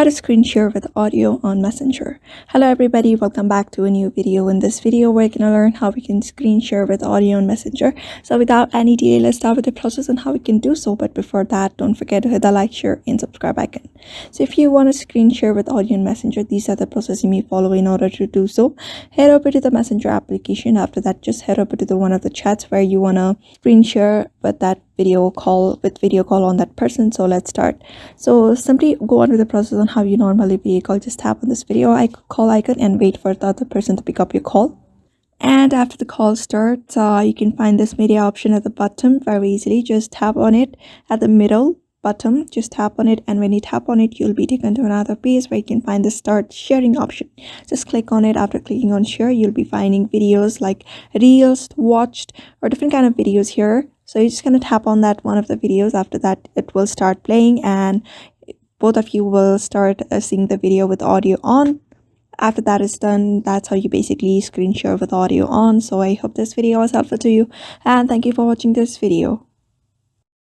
to screen share with audio on Messenger. Hello everybody, welcome back to a new video. In this video we're going to learn how we can screen share with audio on Messenger. So without any delay, let's start with the process and how we can do so. But before that, don't forget to hit the like, share and subscribe icon. So if you want to screen share with audio on Messenger, these are the processes you may follow in order to do so. Head over to the Messenger application. After that, just head over to the one of the chats where you want to screen share with that video call on that person. So let's start. So simply go on with the process on how you normally video call. Just tap on this video call icon and wait for the other person to pick up your call. And after the call starts, you can find this media option at the bottom very easily. Just tap on it at the middle button. Just tap on it, and when you tap on it, you'll be taken to another page where you can find the start sharing option. Just click on it. After clicking on share, you'll be finding videos like reels, watched, or different kind of videos here. So you're just going to tap on that one of the videos. After that, it will start playing and both of you will start seeing the video with audio on. After that is done, that's how you basically screen share with audio on. So I hope this video was helpful to you, and thank you for watching this video.